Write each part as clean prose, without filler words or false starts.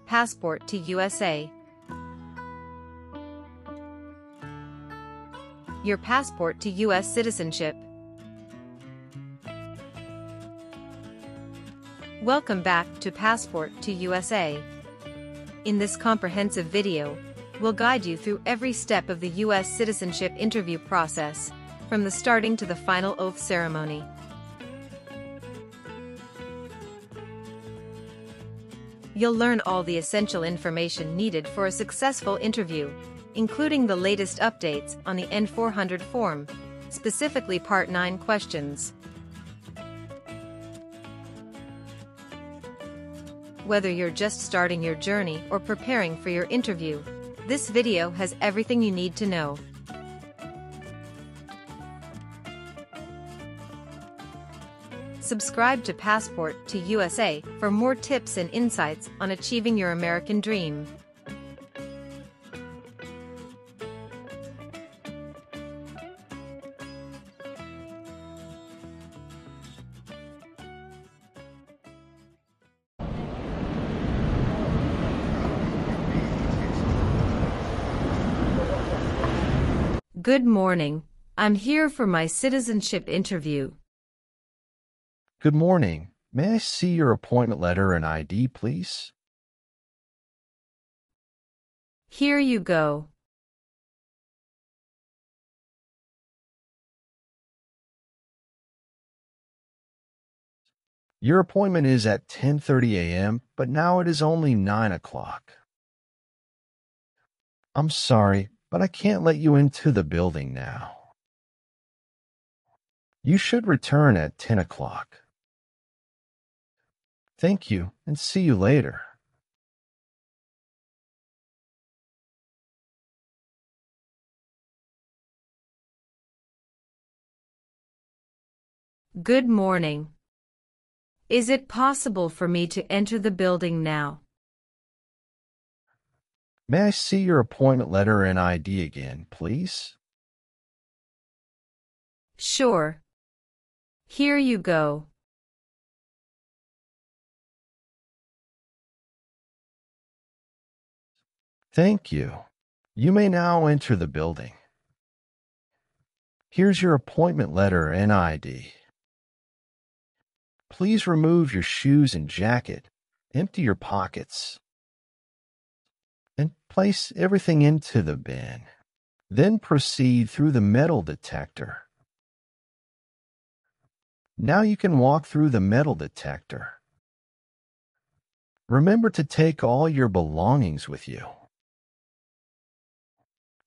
Passport to USA. Your passport to U.S. citizenship. Welcome back to Passport to USA. In this comprehensive video, we'll guide you through every step of the U.S. citizenship interview process, from the starting to the final oath ceremony. You'll learn all the essential information needed for a successful interview, including the latest updates on the N400 form, specifically Part 9 questions. Whether you're just starting your journey or preparing for your interview, this video has everything you need to know. Subscribe to Passport to USA for more tips and insights on achieving your American dream. Good morning. I'm here for my citizenship interview. Good morning. May I see your appointment letter and ID, please? Here you go. Your appointment is at 10:30 a.m., but now it is only 9 o'clock. I'm sorry, but I can't let you into the building now. You should return at 10 o'clock. Thank you, and see you later. Good morning. Is it possible for me to enter the building now? May I see your appointment letter and ID again, please? Sure. Here you go. Thank you. You may now enter the building. Here's your appointment letter and ID. Please remove your shoes and jacket, empty your pockets, and place everything into the bin. Then proceed through the metal detector. Now you can walk through the metal detector. Remember to take all your belongings with you.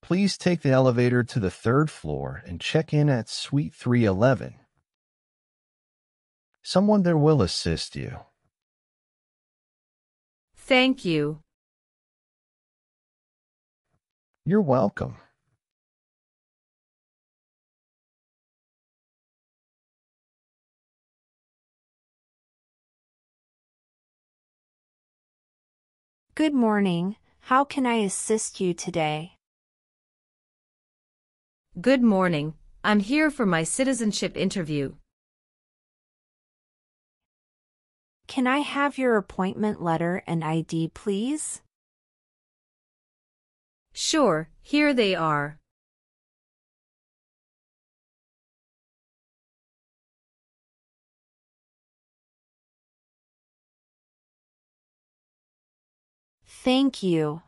Please take the elevator to the 3rd floor and check in at Suite 311. Someone there will assist you. Thank you. You're welcome. Good morning. How can I assist you today? Good morning. I'm here for my citizenship interview. Can I have your appointment letter and ID, please? Sure, here they are. Thank you.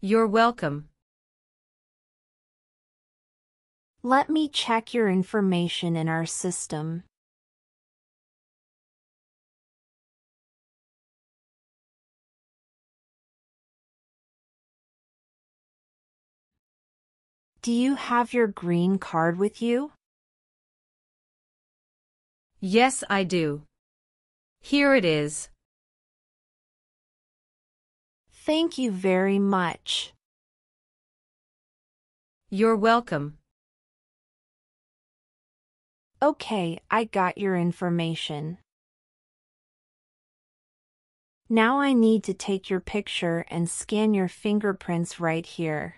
You're welcome. Let me check your information in our system. Do you have your green card with you? Yes, I do. Here it is. Thank you very much. You're welcome. Okay, I got your information. Now I need to take your picture and scan your fingerprints right here.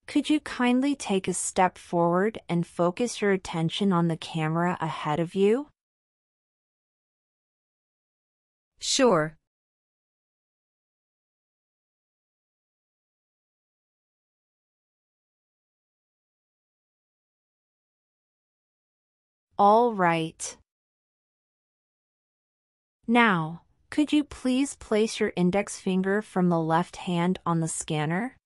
Could you kindly take a step forward and focus your attention on the camera ahead of you? Sure. All right. Now, could you please place your index finger from the left hand on the scanner?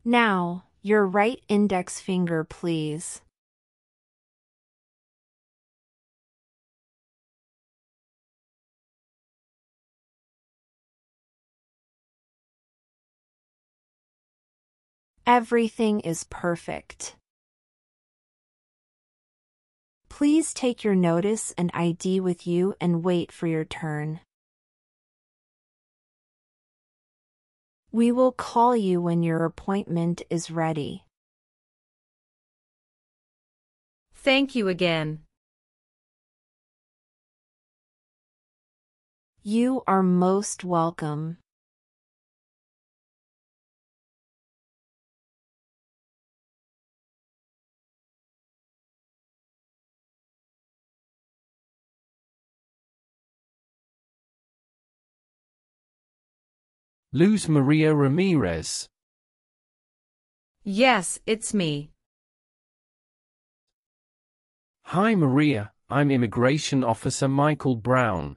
Now, your right index finger, please. Everything is perfect. Please take your notice and ID with you and wait for your turn. We will call you when your appointment is ready. Thank you again. You are most welcome. Luz Maria Ramirez. Yes, it's me. Hi Maria, I'm Immigration Officer Michael Brown.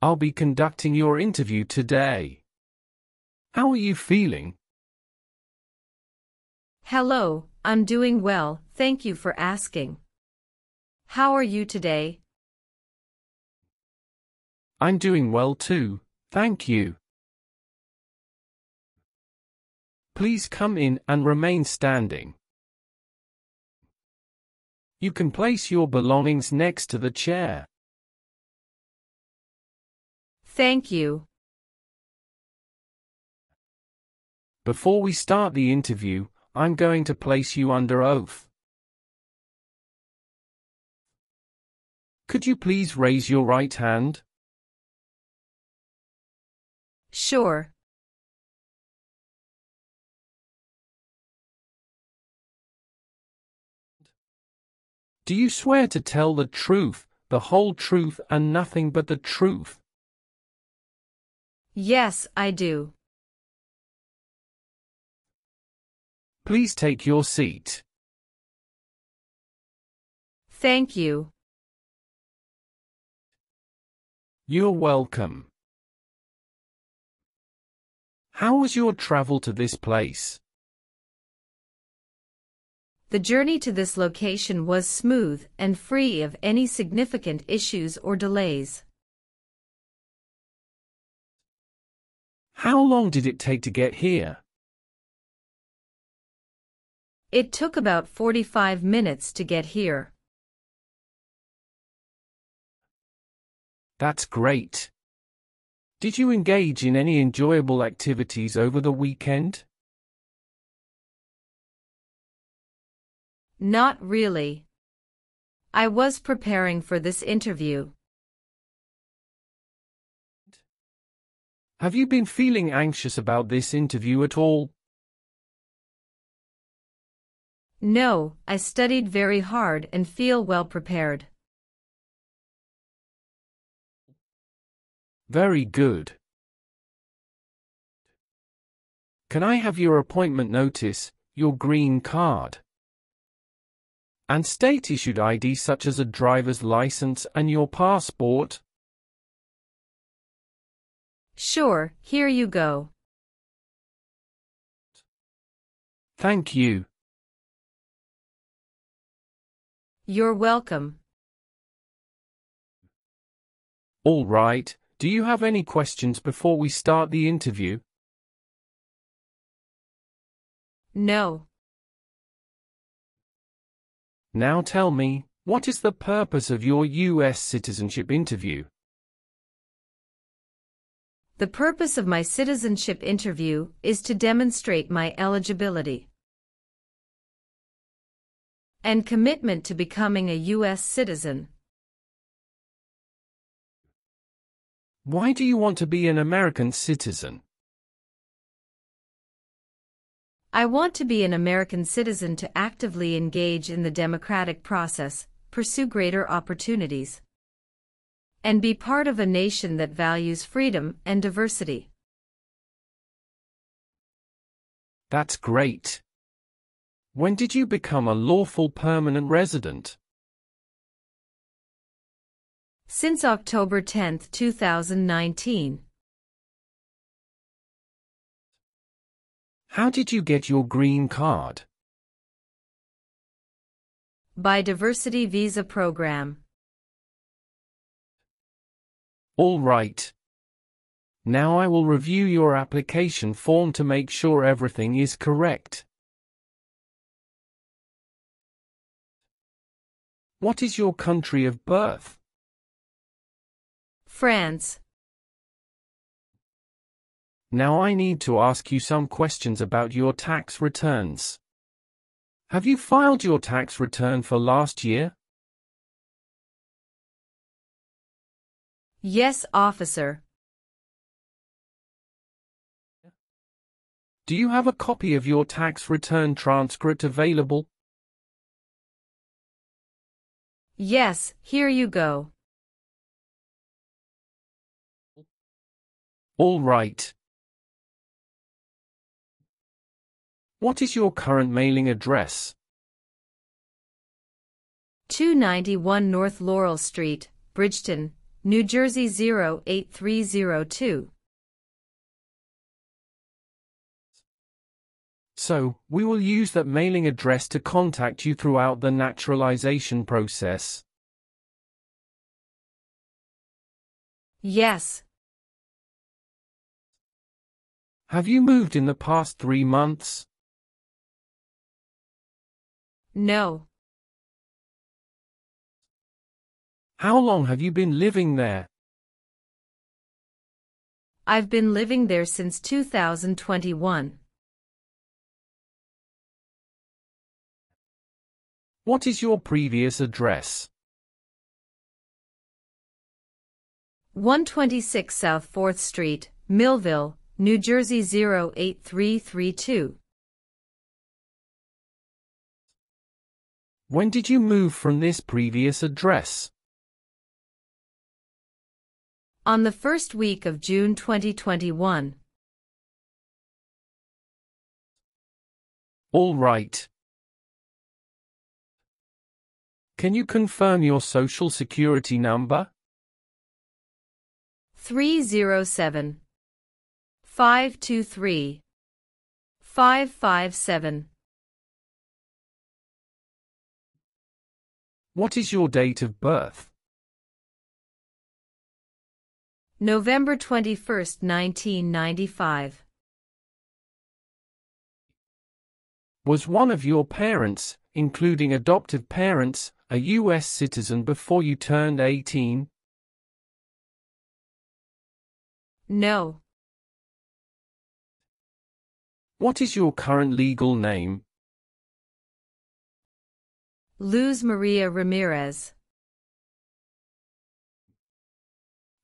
I'll be conducting your interview today. How are you feeling? Hello, I'm doing well, thank you for asking. How are you today? I'm doing well too, thank you. Please come in and remain standing. You can place your belongings next to the chair. Thank you. Before we start the interview, I'm going to place you under oath. Could you please raise your right hand? Sure. Do you swear to tell the truth, the whole truth and nothing but the truth? Yes, I do. Please take your seat. Thank you. You're welcome. How was your travel to this place? The journey to this location was smooth and free of any significant issues or delays. How long did it take to get here? It took about 45 minutes to get here. That's great. Did you engage in any enjoyable activities over the weekend? Not really. I was preparing for this interview. Have you been feeling anxious about this interview at all? No, I studied very hard and feel well prepared. Very good. Can I have your appointment notice, your green card, and state-issued ID such as a driver's license and your passport? Sure, here you go. Thank you. You're welcome. All right, do you have any questions before we start the interview? No. Now tell me, what is the purpose of your U.S. citizenship interview? The purpose of my citizenship interview is to demonstrate my eligibility and commitment to becoming a U.S. citizen. Why do you want to be an American citizen? I want to be an American citizen to actively engage in the democratic process, pursue greater opportunities, and be part of a nation that values freedom and diversity. That's great. When did you become a lawful permanent resident? Since October 10, 2019. How did you get your green card? By Diversity Visa Program. All right. Now I will review your application form to make sure everything is correct. What is your country of birth? France. Now I need to ask you some questions about your tax returns. Have you filed your tax return for last year? Yes, officer. Do you have a copy of your tax return transcript available? Yes, here you go. All right. What is your current mailing address? 291 North Laurel Street, Bridgeton, New Jersey 08302. So, we will use that mailing address to contact you throughout the naturalization process. Yes. Have you moved in the past 3 months? No. How long have you been living there? I've been living there since 2021. What is your previous address? 126 South 4th Street, Millville, New Jersey 08332. When did you move from this previous address? On the first week of June 2021. All right. Can you confirm your social security number? 307 523 557. What is your date of birth? November 21, 1995. Was one of your parents, including adoptive parents, a U.S. citizen before you turned 18? No. What is your current legal name? Luz Maria Ramirez.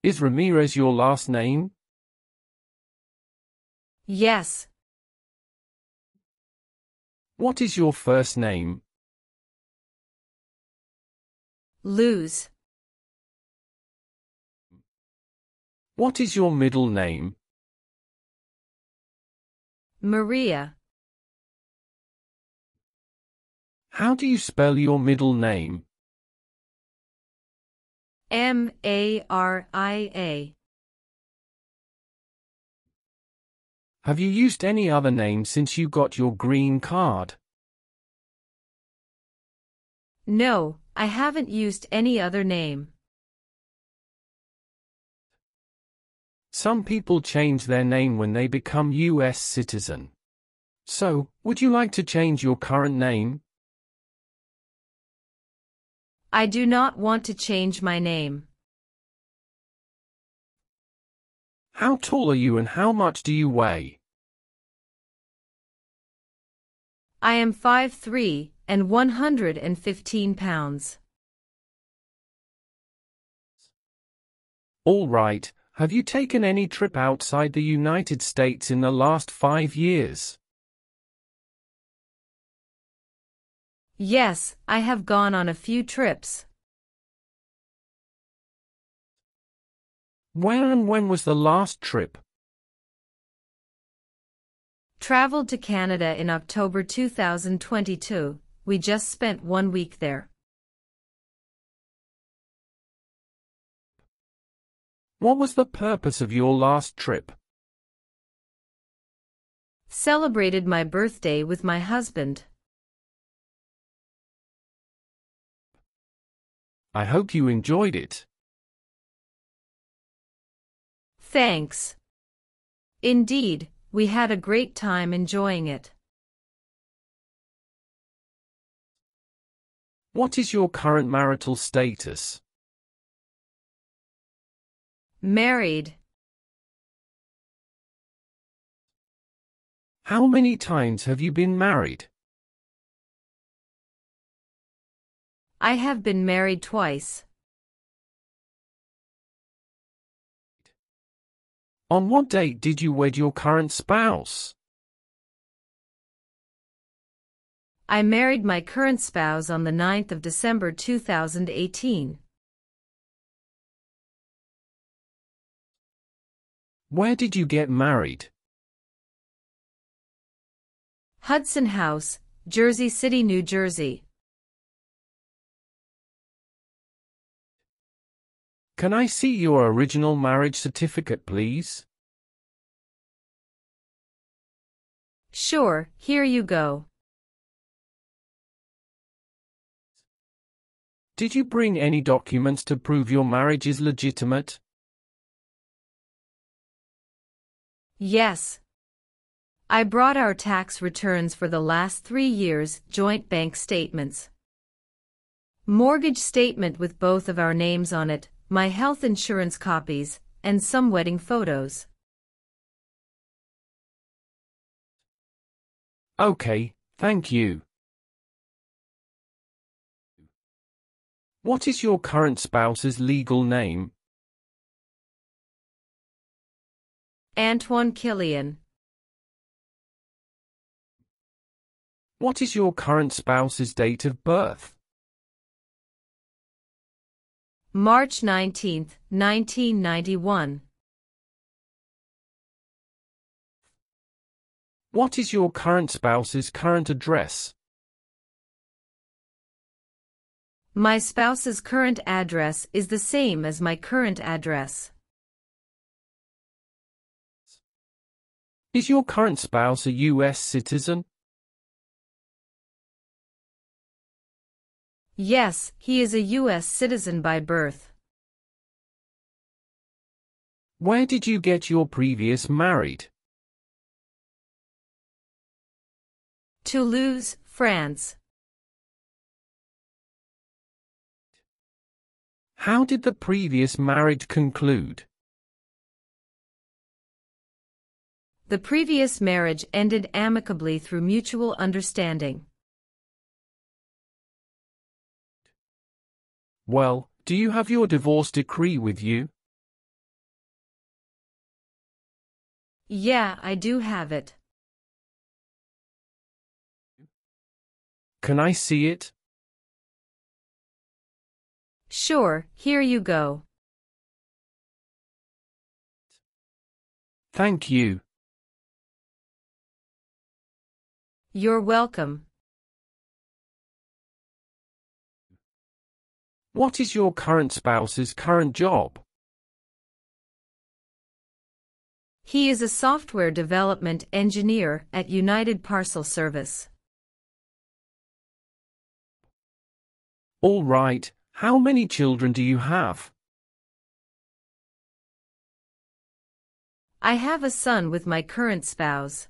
Is Ramirez your last name? Yes. What is your first name? Luz. What is your middle name? Maria. How do you spell your middle name? Maria. Have you used any other name since you got your green card? No, I haven't used any other name. Some people change their name when they become U.S. citizen. So, would you like to change your current name? I do not want to change my name. How tall are you and how much do you weigh? I am 5'3" and 115 pounds. All right, have you taken any trip outside the United States in the last 5 years? Yes, I have gone on a few trips. Where and when was the last trip? Traveled to Canada in October 2022. We just spent 1 week there. What was the purpose of your last trip? Celebrated my birthday with my husband. I hope you enjoyed it. Thanks. Indeed, we had a great time enjoying it. What is your current marital status? Married. How many times have you been married? I have been married twice. On what date did you wed your current spouse? I married my current spouse on the 9th of December 2018. Where did you get married? Hudson House, Jersey City, New Jersey. Can I see your original marriage certificate, please? Sure, here you go. Did you bring any documents to prove your marriage is legitimate? Yes. I brought our tax returns for the last 3 years, joint bank statements, mortgage statement with both of our names on it, my health insurance copies, and some wedding photos. Okay, thank you. What is your current spouse's legal name? Antoine Killian. What is your current spouse's date of birth? March 19, 1991. What is your current spouse's current address? My spouse's current address is the same as my current address. Is your current spouse a U.S. citizen? Yes, he is a U.S. citizen by birth. Where did you get your previous married? Toulouse, France. How did the previous marriage conclude? The previous marriage ended amicably through mutual understanding. Well, do you have your divorce decree with you? Yeah, I do have it. Can I see it? Sure, here you go. Thank you. You're welcome. What is your current spouse's current job? He is a software development engineer at United Parcel Service. All right, how many children do you have? I have a son with my current spouse.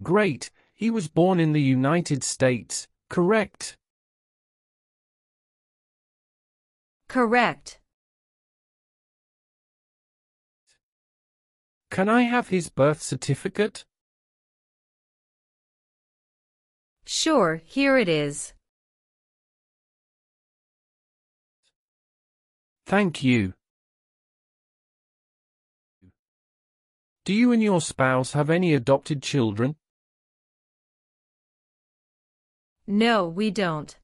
Great, he was born in the United States, correct? Correct. Can I have his birth certificate? Sure, here it is. Thank you. Do you and your spouse have any adopted children? No, we don't.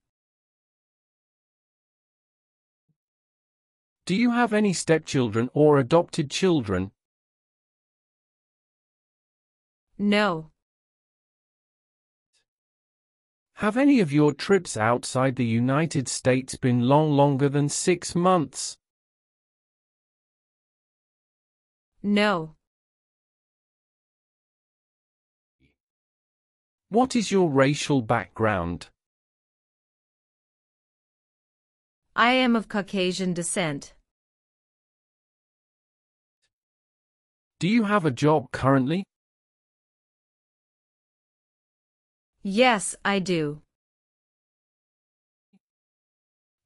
Do you have any stepchildren or adopted children? No. Have any of your trips outside the United States been longer than 6 months? No. What is your racial background? I am of Caucasian descent. Do you have a job currently? Yes, I do.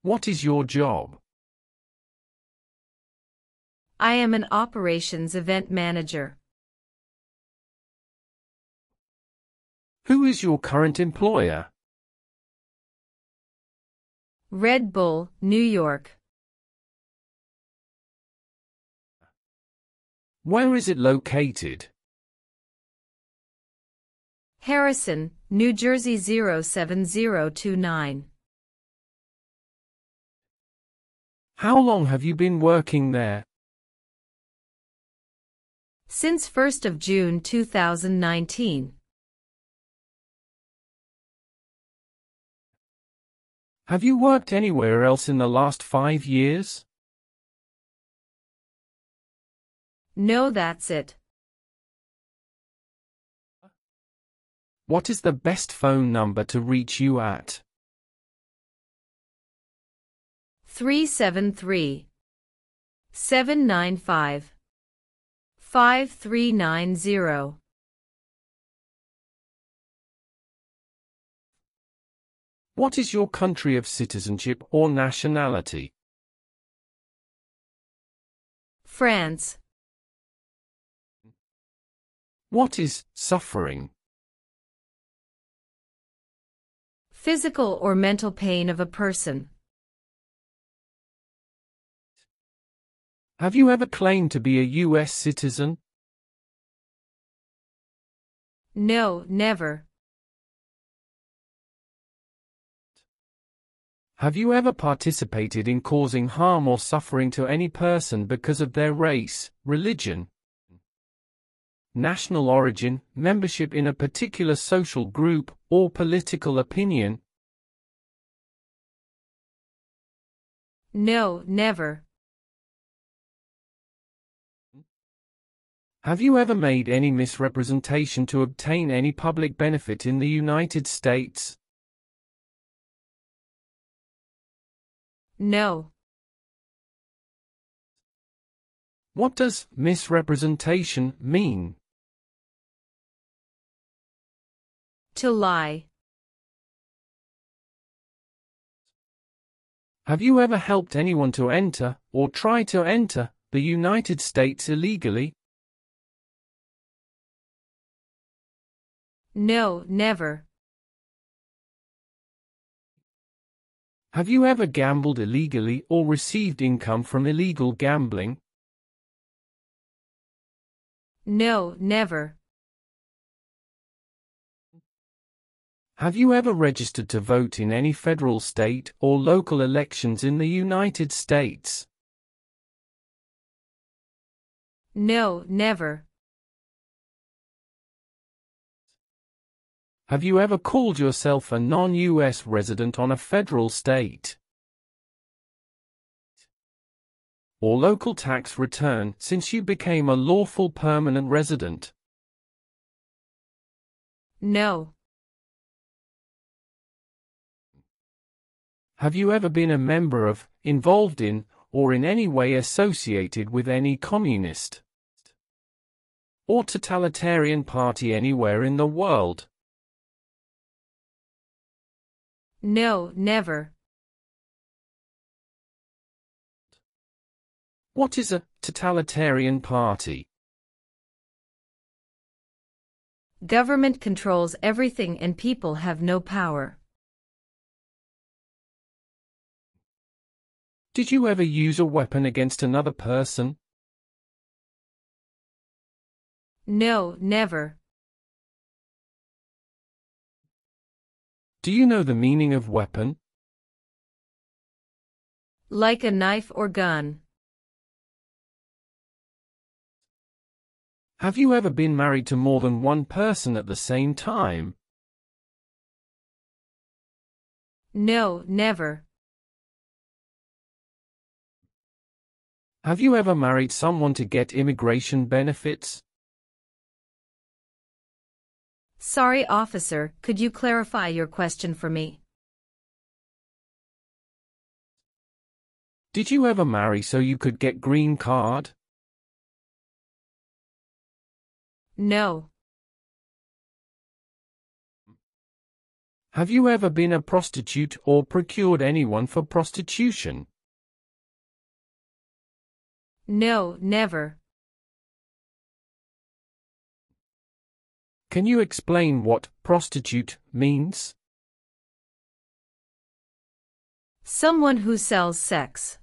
What is your job? I am an operations event manager. Who is your current employer? Red Bull, New York. Where is it located? Harrison, New Jersey 07029. How long have you been working there? Since 1st of June 2019. Have you worked anywhere else in the last 5 years? No, that's it. What is the best phone number to reach you at? 373-795-5390. What is your country of citizenship or nationality? France. What is suffering? Physical or mental pain of a person. Have you ever claimed to be a U.S. citizen? No, never. Have you ever participated in causing harm or suffering to any person because of their race, religion, national origin, membership in a particular social group, or political opinion? No, never. Have you ever made any misrepresentation to obtain any public benefit in the United States? No. What does misrepresentation mean? To lie. Have you ever helped anyone to enter, or try to enter, the United States illegally? No, never. Have you ever gambled illegally or received income from illegal gambling? No, never. Have you ever registered to vote in any federal, state, or local elections in the United States? No, never. Have you ever called yourself a non-U.S. resident on a federal, state, or local tax return since you became a lawful permanent resident? No. Have you ever been a member of, involved in, or in any way associated with any communist or totalitarian party anywhere in the world? No, never. What is a totalitarian party? Government controls everything and people have no power. Did you ever use a weapon against another person? No, never. Do you know the meaning of weapon? Like a knife or gun. Have you ever been married to more than one person at the same time? No, never. Have you ever married someone to get immigration benefits? Sorry, officer, could you clarify your question for me? Did you ever marry so you could get green card? No. Have you ever been a prostitute or procured anyone for prostitution? No, never. Can you explain what prostitute means? Someone who sells sex.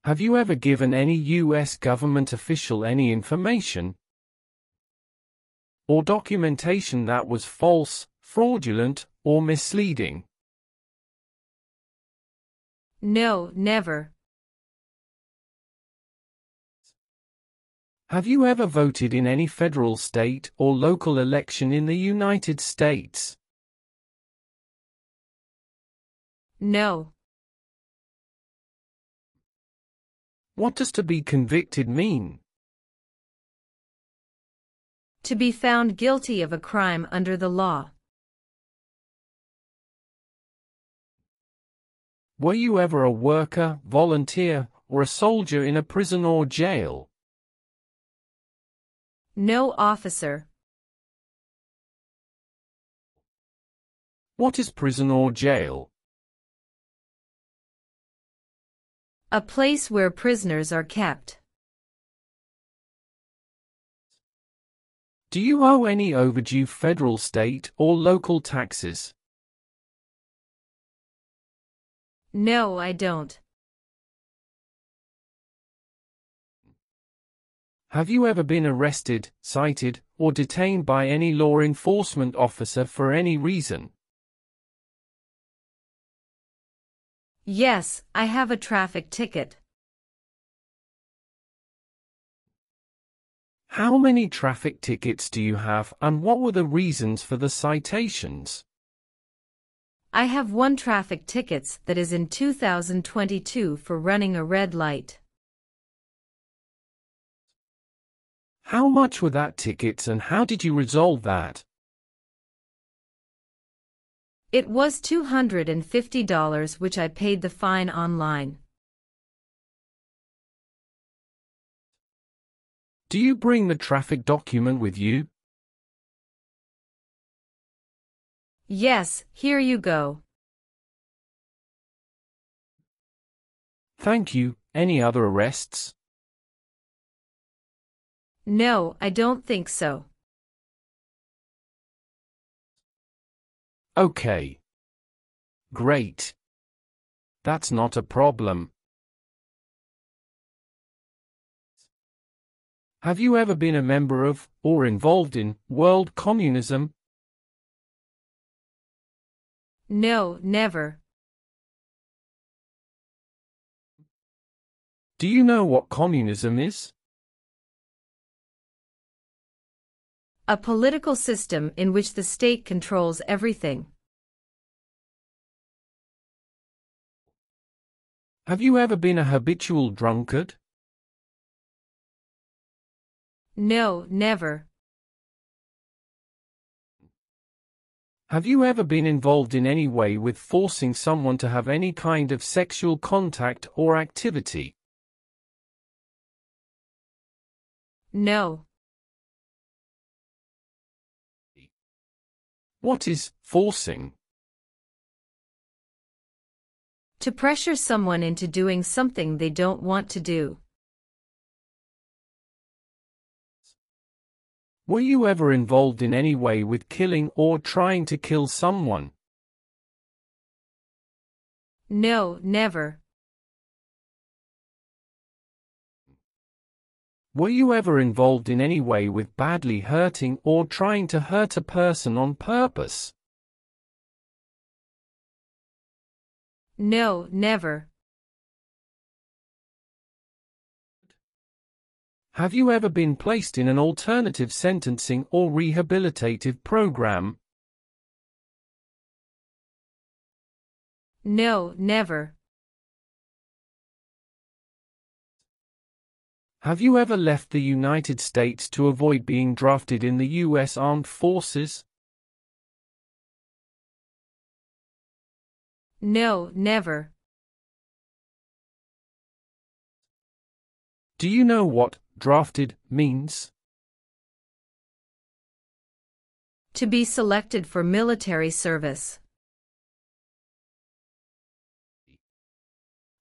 Have you ever given any U.S. government official any information or documentation that was false, fraudulent, or misleading? No, never. Have you ever voted in any federal, state, or local election in the United States? No. What does to be convicted mean? To be found guilty of a crime under the law. Were you ever a worker, volunteer, or a soldier in a prison or jail? No, officer. What is prison or jail? A place where prisoners are kept. Do you owe any overdue federal, state, or local taxes? No, I don't. Have you ever been arrested, cited, or detained by any law enforcement officer for any reason? Yes, I have a traffic ticket. How many traffic tickets do you have, and what were the reasons for the citations? I have one traffic ticket that is in 2022 for running a red light. How much were that tickets and how did you resolve that? It was $250, which I paid the fine online. Do you bring the traffic document with you? Yes, here you go. Thank you. Any other arrests? No, I don't think so. Okay. Great. That's not a problem. Have you ever been a member of, or involved in, world communism? No, never. Do you know what communism is? A political system in which the state controls everything. Have you ever been a habitual drunkard? No, never. Have you ever been involved in any way with forcing someone to have any kind of sexual contact or activity? No. What is forcing? To pressure someone into doing something they don't want to do. Were you ever involved in any way with killing or trying to kill someone? No, never. Were you ever involved in any way with badly hurting or trying to hurt a person on purpose? No, never. Have you ever been placed in an alternative sentencing or rehabilitative program? No, never. Have you ever left the United States to avoid being drafted in the U.S. Armed Forces? No, never. Do you know what drafted means? To be selected for military service.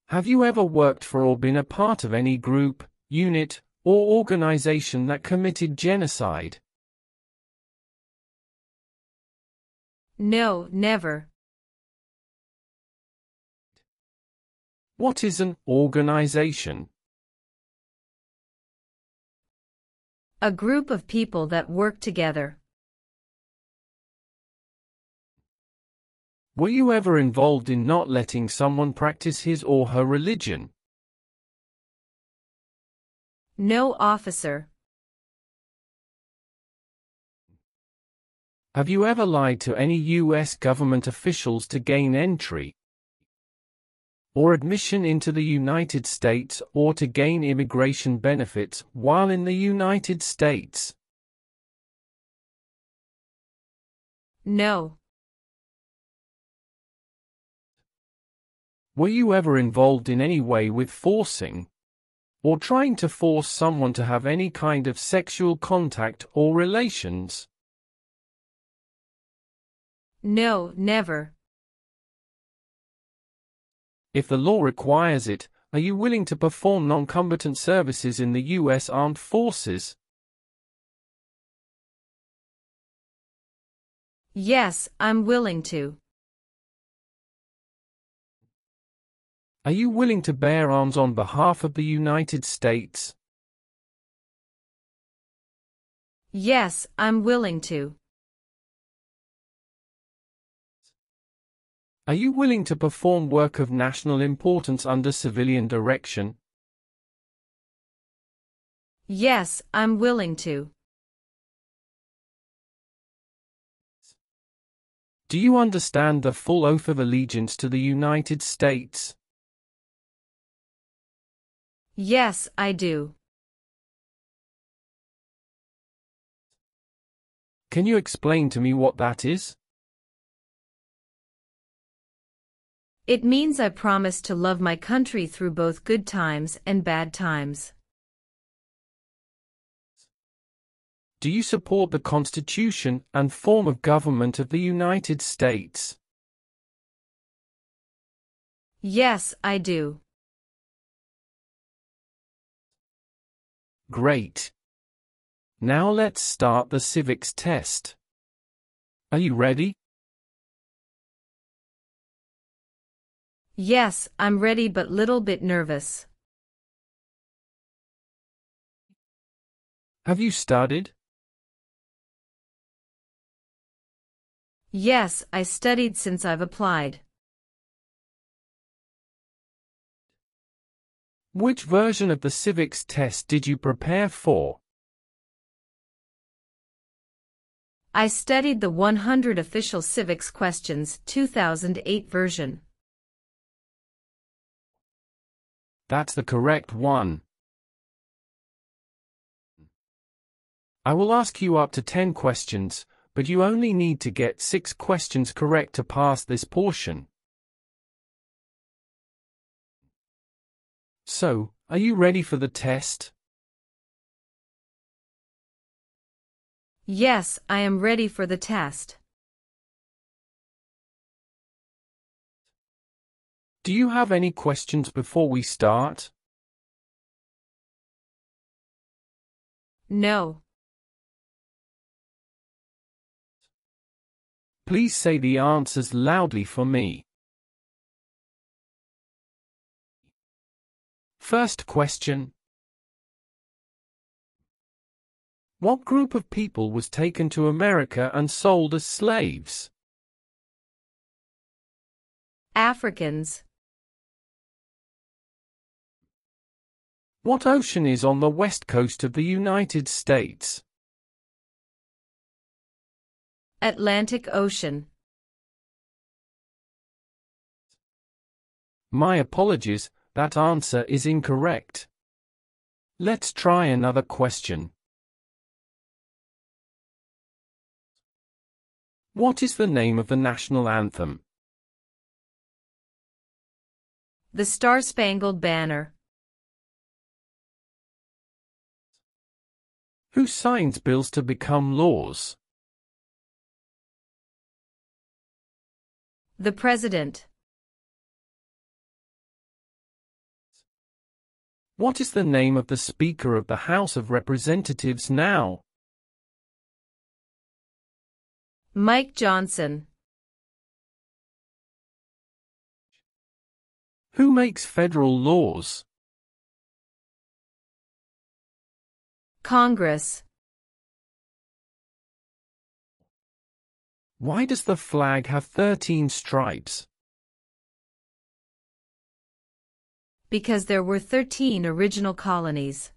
Have you ever worked for or been a part of any group, unit, or organization that committed genocide? No, never. What is an organization? A group of people that work together. Were you ever involved in not letting someone practice his or her religion? No, officer. Have you ever lied to any U.S. government officials to gain entry or admission into the United States or to gain immigration benefits while in the United States? No. Were you ever involved in any way with forcing or trying to force someone to have any kind of sexual contact or relations? No, never. If the law requires it, are you willing to perform non-combatant services in the U.S. Armed Forces? Yes, I'm willing to. Are you willing to bear arms on behalf of the United States? Yes, I'm willing to. Are you willing to perform work of national importance under civilian direction? Yes, I'm willing to. Do you understand the full oath of allegiance to the United States? Yes, I do. Can you explain to me what that is? It means I promise to love my country through both good times and bad times. Do you support the Constitution and form of government of the United States? Yes, I do. Great. Now let's start the civics test. Are you ready? Yes, I'm ready but little bit nervous. Have you studied? Yes, I studied since I've applied. Which version of the civics test did you prepare for? I studied the 100 Official Civics Questions 2008 version. That's the correct one. I will ask you up to 10 questions, but you only need to get 6 questions correct to pass this portion. So, are you ready for the test? Yes, I am ready for the test. Do you have any questions before we start? No. Please say the answers loudly for me. First question. What group of people was taken to America and sold as slaves? Africans. What ocean is on the west coast of the United States? Atlantic Ocean. My apologies, that answer is incorrect. Let's try another question. What is the name of the national anthem? The Star-Spangled Banner. Who signs bills to become laws? The President. What is the name of the Speaker of the House of Representatives now? Mike Johnson. Who makes federal laws? Congress. Why does the flag have 13 stripes? Because there were 13 original colonies.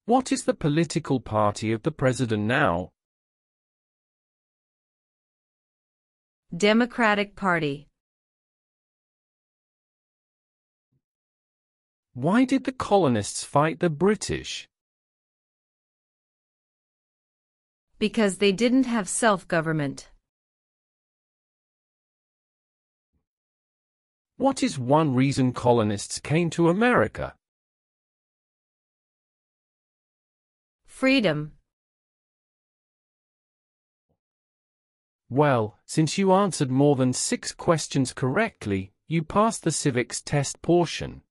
What is the political party of the president now? Democratic Party. Why did the colonists fight the British? Because they didn't have self-government. What is one reason colonists came to America? Freedom. Well, since you answered more than 6 questions correctly, you passed the civics test portion.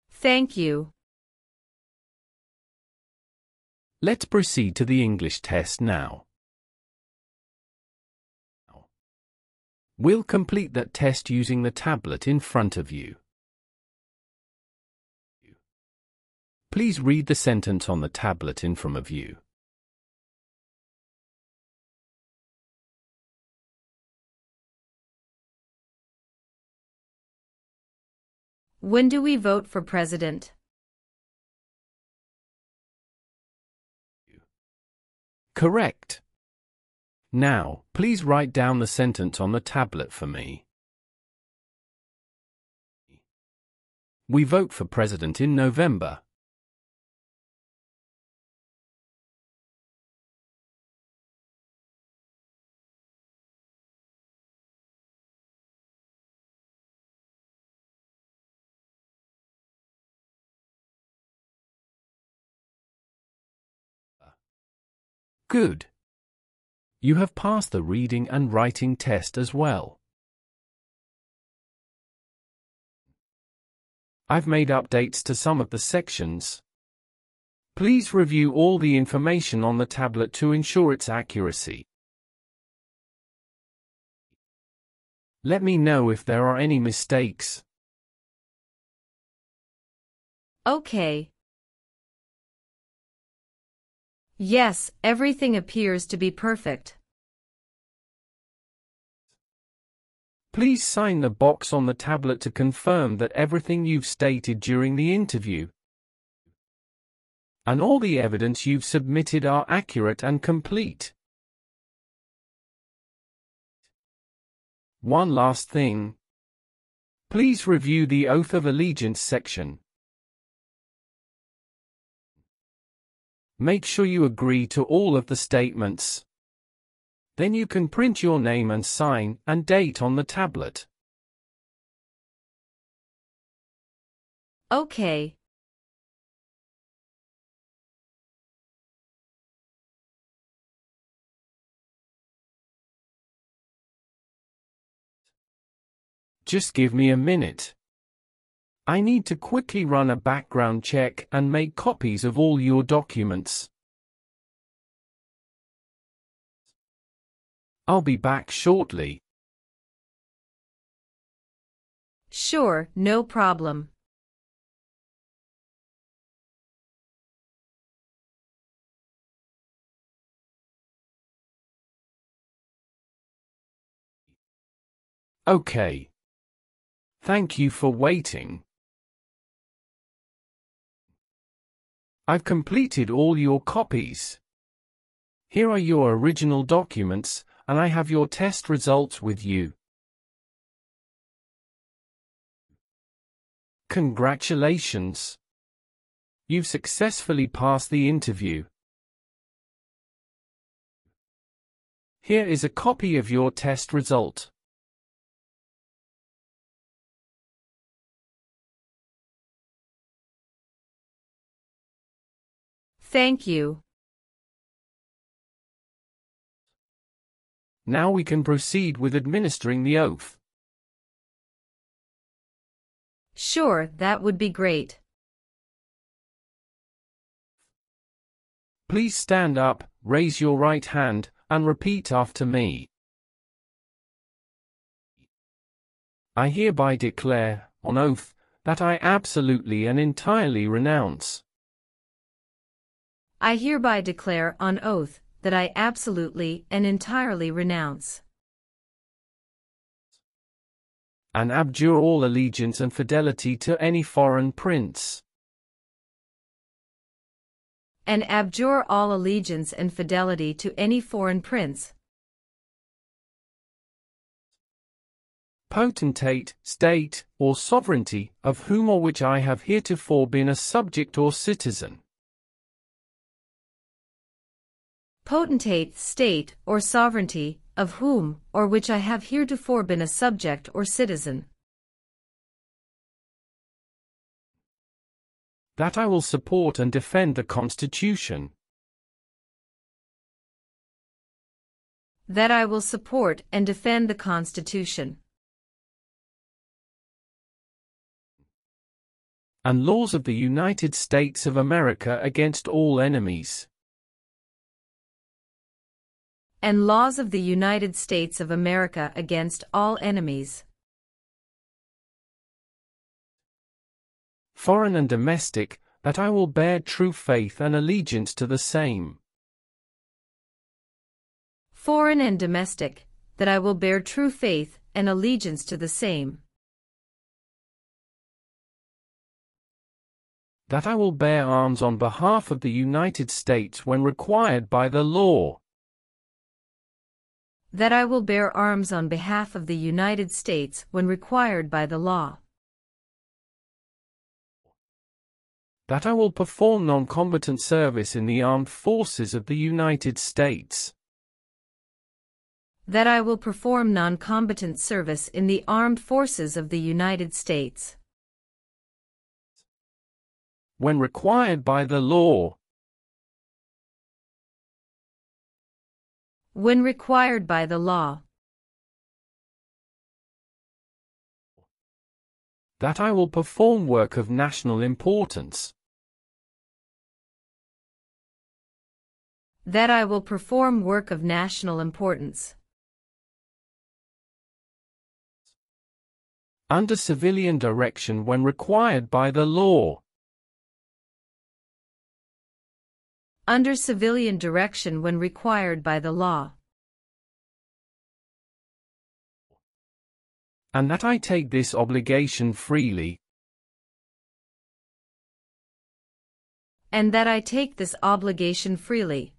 Thank you. Let's proceed to the English test now. We'll complete that test using the tablet in front of you. Please read the sentence on the tablet in front of you. When do we vote for president? Correct. Now, please write down the sentence on the tablet for me. We vote for president in November. Good. You have passed the reading and writing test as well. I've made updates to some of the sections. Please review all the information on the tablet to ensure its accuracy. Let me know if there are any mistakes. Okay. Yes, everything appears to be perfect. Please sign the box on the tablet to confirm that everything you've stated during the interview and all the evidence you've submitted are accurate and complete. One last thing. Please review the Oath of Allegiance section. Make sure you agree to all of the statements. Then you can print your name and sign and date on the tablet. Okay. Just give me a minute. I need to quickly run a background check and make copies of all your documents. I'll be back shortly. Sure, no problem. Okay. Thank you for waiting. I've completed all your copies. Here are your original documents, and I have your test results with you. Congratulations! You've successfully passed the interview. Here is a copy of your test result. Thank you. Now we can proceed with administering the oath. Sure, that would be great. Please stand up, raise your right hand, and repeat after me. I hereby declare, on oath, that I absolutely and entirely renounce. I hereby declare on oath that I absolutely and entirely renounce and abjure all allegiance and fidelity to any foreign prince. and abjure all allegiance and fidelity to any foreign prince, potentate, state, or sovereignty, of whom or which I have heretofore been a subject or citizen. potentate, state, or sovereignty, of whom or which I have heretofore been a subject or citizen. That I will support and defend the Constitution. That I will support and defend the Constitution. And laws of the United States of America against all enemies. And laws of the United States of America against all enemies. Foreign and domestic, that I will bear true faith and allegiance to the same. Foreign and domestic, that I will bear true faith and allegiance to the same. That I will bear arms on behalf of the United States when required by the law. That I will bear arms on behalf of the United States when required by the law. That I will perform non-combatant service in the armed forces of the United States. That I will perform non-combatant service in the armed forces of the United States. When required by the law. When required by the law. That I will perform work of national importance. That I will perform work of national importance. Under civilian direction when required by the law. Under civilian direction when required by the law. And that I take this obligation freely. And that I take this obligation freely.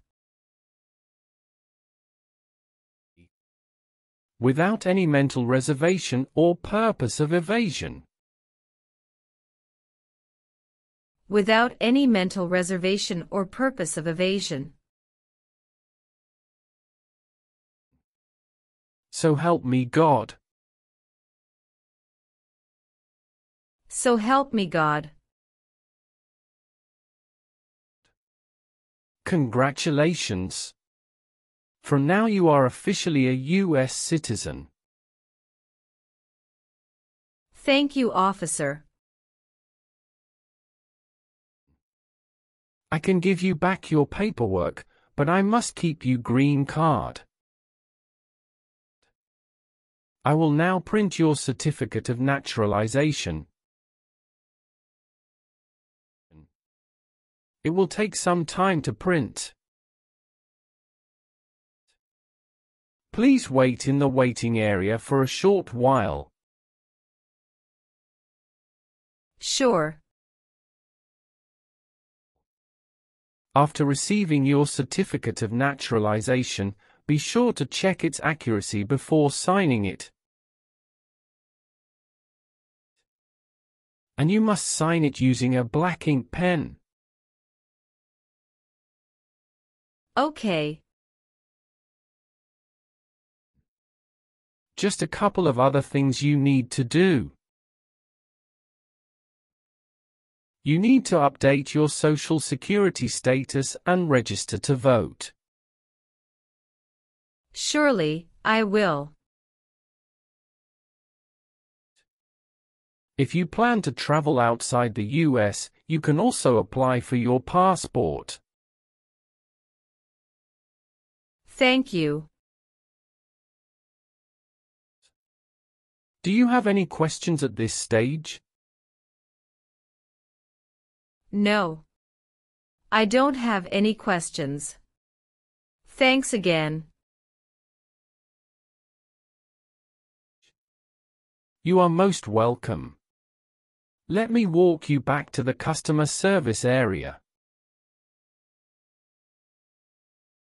Without any mental reservation or purpose of evasion. Without any mental reservation or purpose of evasion. So help me God. So help me God. Congratulations. From now you are officially a U.S. citizen. Thank you, officer. I can give you back your paperwork, but I must keep you green card. I will now print your certificate of naturalization. It will take some time to print. Please wait in the waiting area for a short while. Sure. After receiving your certificate of naturalization, be sure to check its accuracy before signing it. And you must sign it using a black ink pen. Okay. Just a couple of other things you need to do. You need to update your Social Security status and register to vote. Surely, I will. If you plan to travel outside the US, you can also apply for your passport. Thank you. Do you have any questions at this stage? No. I don't have any questions. Thanks again. You are most welcome. Let me walk you back to the customer service area.